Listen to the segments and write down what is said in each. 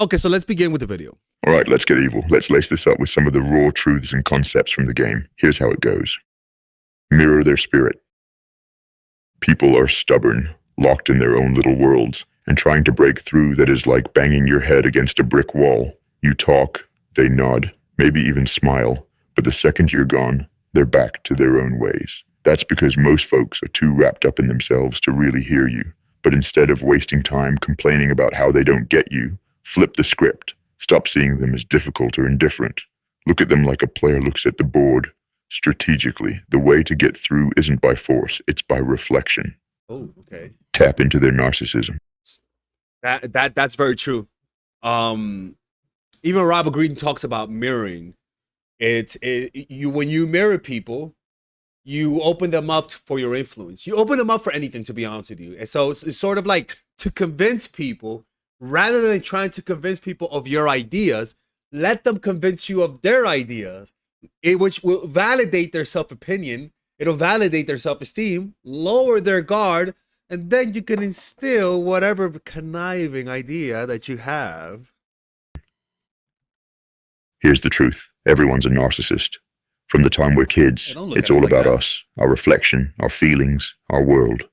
Okay, so let's begin with the video. All right, let's get evil. Let's lace this up with some of the raw truths and concepts from the game. Here's how it goes. Mirror their spirit. People are stubborn, locked in their own little worlds, and trying to break through that is like banging your head against a brick wall. You talk, they nod, maybe even smile, but the second you're gone, they're back to their own ways. That's because most folks are too wrapped up in themselves to really hear you. But instead of wasting time complaining about how they don't get you, flip the script. Stop seeing them as difficult or indifferent. Look at them like a player looks at the board. Strategically, the way to get through isn't by force, it's by reflection. Oh, okay. Tap into their narcissism. That's very true. Even Robert Greene talks about mirroring. When you mirror people, you open them up for your influence. You open them up for anything, to be honest with you. And so it's sort of like to convince people, rather than trying to convince people of your ideas, let them convince you of their ideas, which will validate their self-opinion. It'll validate their self-esteem, lower their guard, and then you can instill whatever conniving idea that you have. Here's the truth. Everyone's a narcissist. From the time we're kids, it's all about us, our reflection, our feelings, our world.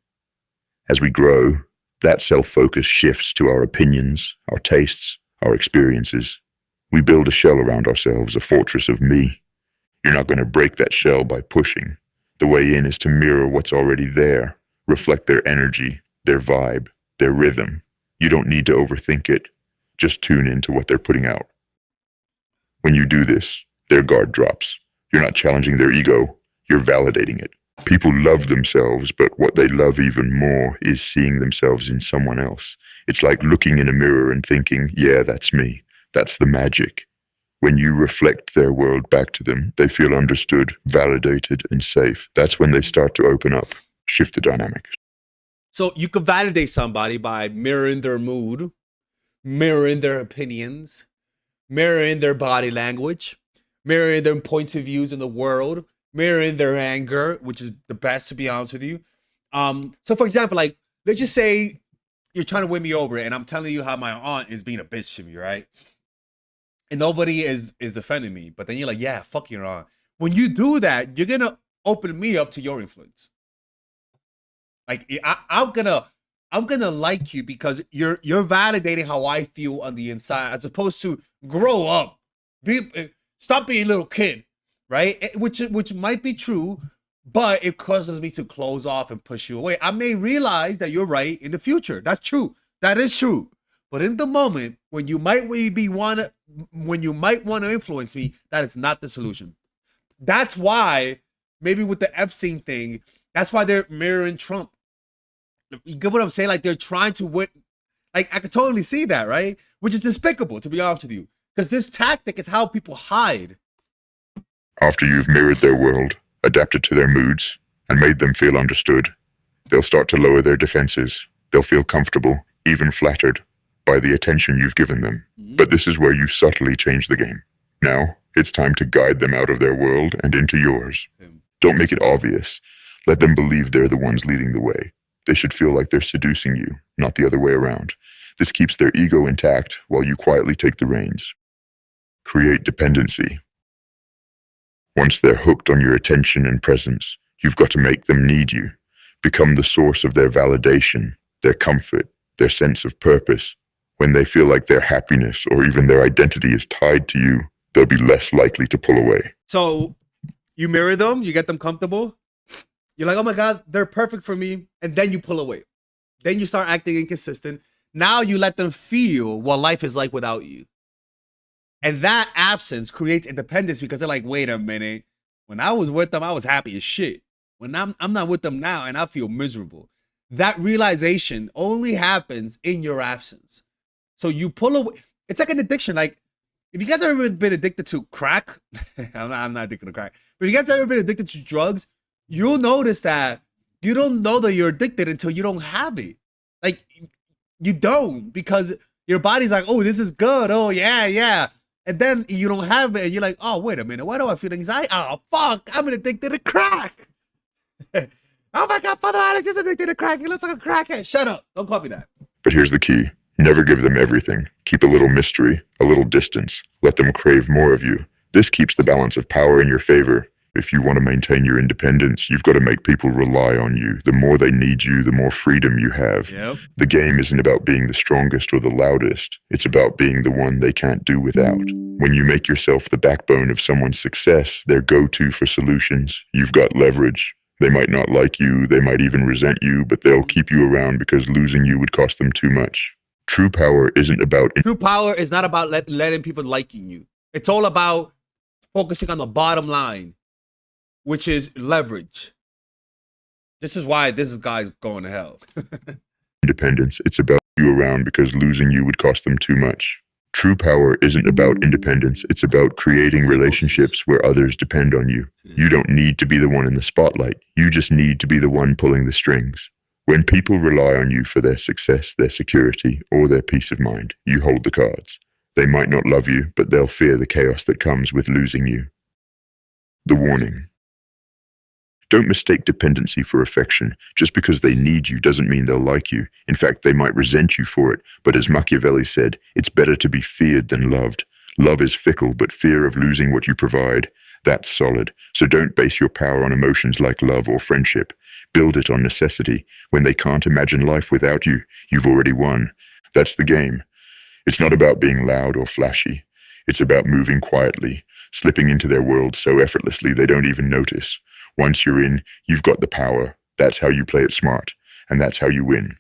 As we grow, that self-focus shifts to our opinions, our tastes, our experiences. We build a shell around ourselves, a fortress of me. You're not going to break that shell by pushing. The way in is to mirror what's already there, reflect their energy, their vibe, their rhythm. You don't need to overthink it. Just tune into what they're putting out. When you do this, their guard drops. You're not challenging their ego, you're validating it. People love themselves, but what they love even more is seeing themselves in someone else. It's like looking in a mirror and thinking, yeah, that's me. That's the magic. When you reflect their world back to them, they feel understood, validated, and safe. That's when they start to open up, shift the dynamic. So you can validate somebody by mirroring their mood, mirroring their opinions, mirroring their body language, mirroring their points of views in the world, mirroring their anger, which is the best, to be honest with you. So for example, like, let's just say you're trying to win me over and I'm telling you how my aunt is being a bitch to me, right? And nobody is defending me, but then you're like, yeah, fuck your aunt. When you do that, you're gonna open me up to your influence. Like I'm gonna like you because you're validating how I feel on the inside, as opposed to grow up, stop being a little kid, right? Which might be true, but it causes me to close off and push you away. I may realize that you're right in the future. That's true. That is true. But in the moment when you might want to influence me, that is not the solution. That's why maybe with the Epstein thing, that's why they're mirroring Trump. You get what I'm saying? Like, they're trying to win. Like, I could totally see that, right? Which is despicable, to be honest with you, because this tactic is how people hide. After you've mirrored their world, adapted to their moods, and made them feel understood, they'll start to lower their defenses. They'll feel comfortable, even flattered, by the attention you've given them. But this is where you subtly change the game. Now, it's time to guide them out of their world and into yours. Don't make it obvious. Let them believe they're the ones leading the way. They should feel like they're seducing you, not the other way around. This keeps their ego intact while you quietly take the reins. Create dependency. Once they're hooked on your attention and presence, you've got to make them need you. Become the source of their validation, their comfort, their sense of purpose. When they feel like their happiness or even their identity is tied to you, they'll be less likely to pull away. So you mirror them, you get them comfortable. You're like, oh my God, they're perfect for me. And then you pull away. Then you start acting inconsistent. Now you let them feel what life is like without you. And that absence creates independence, because they're like, wait a minute. When I was with them, I was happy as shit. When I'm not with them now and I feel miserable. That realization only happens in your absence. So you pull away. It's like an addiction. Like, if you guys have ever been addicted to crack, I'm not addicted to crack. But if you guys have ever been addicted to drugs, you'll notice that you don't know that you're addicted until you don't have it. Like, you don't, because your body's like, oh, this is good. Oh, yeah. And then you don't have it, and you're like, oh, wait a minute. Why do I feel anxiety? Oh, fuck, I'm addicted to crack. Oh my God, Father Alex is addicted to crack. He looks like a crackhead. Shut up. Don't copy that. But here's the key. Never give them everything. Keep a little mystery, a little distance. Let them crave more of you. This keeps the balance of power in your favor. If you want to maintain your independence, you've got to make people rely on you. The more they need you, the more freedom you have. Yep. The game isn't about being the strongest or the loudest. It's about being the one they can't do without. When you make yourself the backbone of someone's success, their go-to for solutions, you've got leverage. They might not like you, they might even resent you, but they'll keep you around because losing you would cost them too much. True power isn't about... True power is not about letting people liking you. It's all about focusing on the bottom line, which is leverage. This is why this guy's going to hell. Independence. It's about you around because losing you would cost them too much. True power isn't about independence. It's about creating relationships where others depend on you. You don't need to be the one in the spotlight. You just need to be the one pulling the strings. When people rely on you for their success, their security, or their peace of mind, you hold the cards. They might not love you, but they'll fear the chaos that comes with losing you. The warning. Don't mistake dependency for affection. Just because they need you doesn't mean they'll like you. In fact, they might resent you for it. But as Machiavelli said, it's better to be feared than loved. Love is fickle, but fear of losing what you provide, that's solid. So don't base your power on emotions like love or friendship. Build it on necessity. When they can't imagine life without you, you've already won. That's the game. It's not about being loud or flashy. It's about moving quietly, slipping into their world so effortlessly they don't even notice. Once you're in, you've got the power. That's how you play it smart, and that's how you win.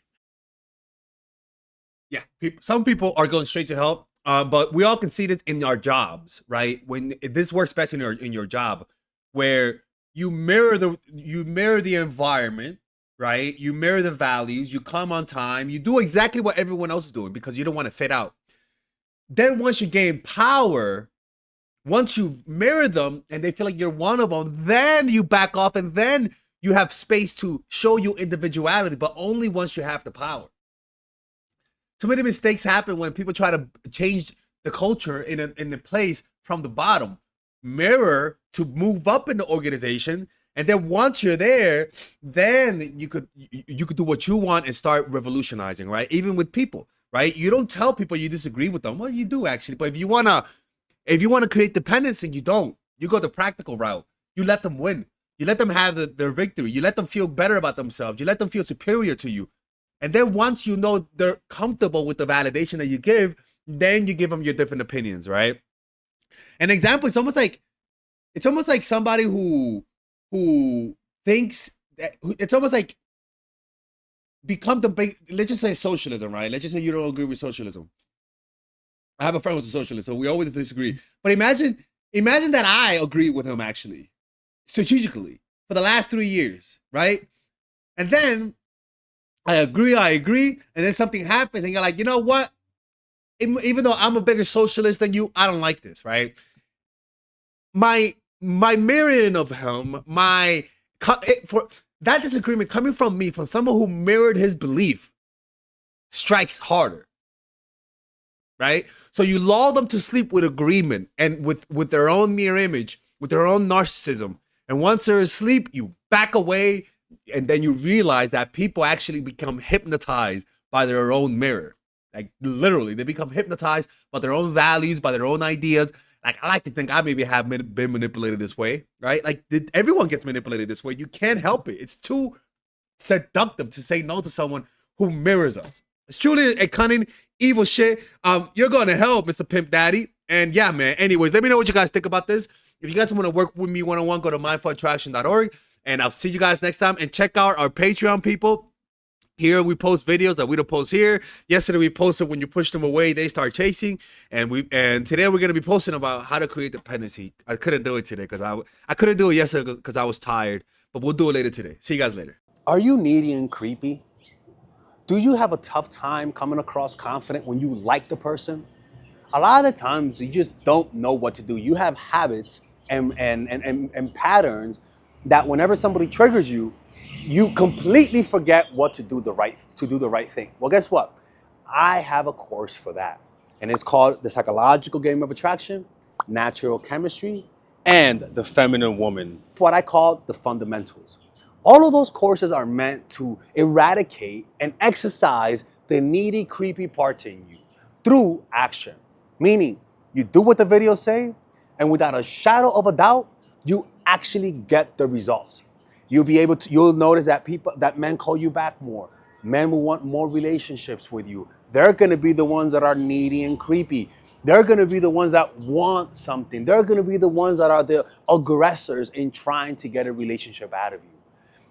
Yeah, some people are going straight to hell, but we all can see this in our jobs, right? When this works best in your job, where you mirror the environment, right? You mirror the values. You come on time. You do exactly what everyone else is doing because you don't want to fit out. Then once you gain power, once you mirror them and they feel like you're one of them, then you back off and then you have space to show you individuality, but only once you have the power. Too many mistakes happen when people try to change the culture in the place from the bottom. Mirror to move up in the organization, and then once you're there, then you could do what you want and start revolutionizing, right? Even with people, right? You don't tell people you disagree with them. Well, you do actually, but if you wanna create dependency, you don't. You go the practical route. You let them win. You let them have their victory. You let them feel better about themselves. You let them feel superior to you. And then once you know they're comfortable with the validation that you give, then you give them your different opinions, right? An example, it's almost like somebody who thinks that it's almost like become the big, let's just say socialism, right? Let's just say you don't agree with socialism. I have a friend who's a socialist, so we always disagree. But imagine that I agree with him actually, strategically, for the last 3 years, right? And then I agree, and then something happens, and you're like, you know what? Even though I'm a bigger socialist than you, I don't like this, right? My mirroring of him, for that disagreement coming from me, from someone who mirrored his belief, strikes harder, right? So you lull them to sleep with agreement and with their own mirror image, with their own narcissism. And once they're asleep, you back away, and then you realize that people actually become hypnotized by their own mirror. Like literally, they become hypnotized by their own values, by their own ideas. Like I like to think I maybe have been manipulated this way, right? Like everyone gets manipulated this way. You can't help it. It's too seductive to say no to someone who mirrors us. It's truly a cunning, evil shit. You're going to hell, Mr. Pimp Daddy. And yeah, man. Anyways, let me know what you guys think about this. If you guys want to work with me one-on-one, go to mindfulattraction.org. And I'll see you guys next time. And check out our Patreon, people. Here we post videos that we don't post here. Yesterday we posted when you push them away, they start chasing. And today we're gonna be posting about how to create dependency. I couldn't do it today because I couldn't do it yesterday because I was tired. But we'll do it later today. See you guys later. Are you needy and creepy? Do you have a tough time coming across confident when you like the person? A lot of the times you just don't know what to do. You have habits and patterns that whenever somebody triggers you, you completely forget what to do the right thing. Well, guess what? I have a course for that. And it's called The Psychological Game of Attraction, Natural Chemistry, and The Feminine Woman. What I call the fundamentals. All of those courses are meant to eradicate and exercise the needy, creepy parts in you through action. Meaning, you do what the videos say, and without a shadow of a doubt, you actually get the results. You'll notice that men call you back more. Men will want more relationships with you. They're gonna be the ones that are needy and creepy. They're gonna be the ones that want something. They're gonna be the ones that are the aggressors in trying to get a relationship out of you.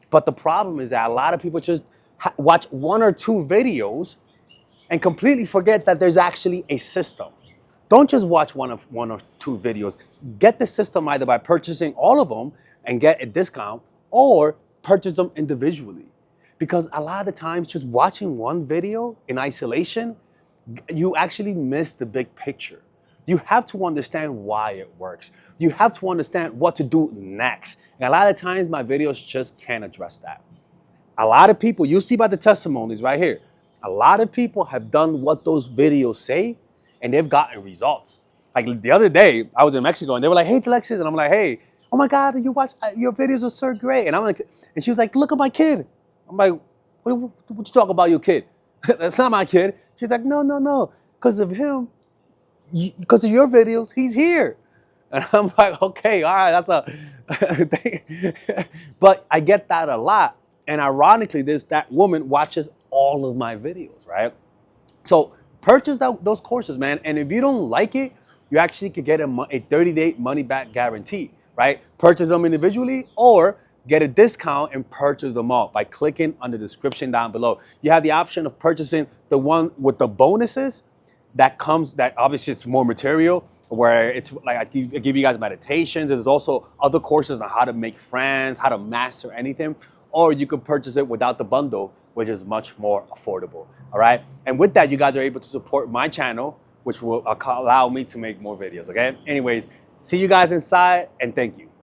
But the problem is that a lot of people just watch one or two videos and completely forget that there's actually a system. Don't just watch one or two videos. Get the system either by purchasing all of them and get a discount, or purchase them individually. Because a lot of the times, just watching one video in isolation, you actually miss the big picture. You have to understand why it works. You have to understand what to do next. And a lot of times, my videos just can't address that. A lot of people, you see by the testimonies right here, a lot of people have done what those videos say, and they've gotten results. Like the other day, I was in Mexico, and they were like, "Hey, Alexis," and I'm like, "Hey, oh my God, your videos are so great." And I'm like, and she was like, "Look at my kid." I'm like, "What you talk about your kid? That's not my kid." She's like, "No, because of him, because of your videos, he's here." And I'm like, "Okay, all right, that's a," but I get that a lot. And ironically, that woman watches all of my videos, right? So purchase those courses, man. And if you don't like it, you actually could get a 30-day money-back guarantee, right? Purchase them individually, or get a discount and purchase them all by clicking on the description down below. You have the option of purchasing the one with the bonuses that obviously it's more material, where it's like I give you guys meditations. There's also other courses on how to make friends, how to master anything. Or you could purchase it without the bundle, which is much more affordable. All right. And with that, you guys are able to support my channel, which will allow me to make more videos. Okay. Anyways, see you guys inside, and thank you.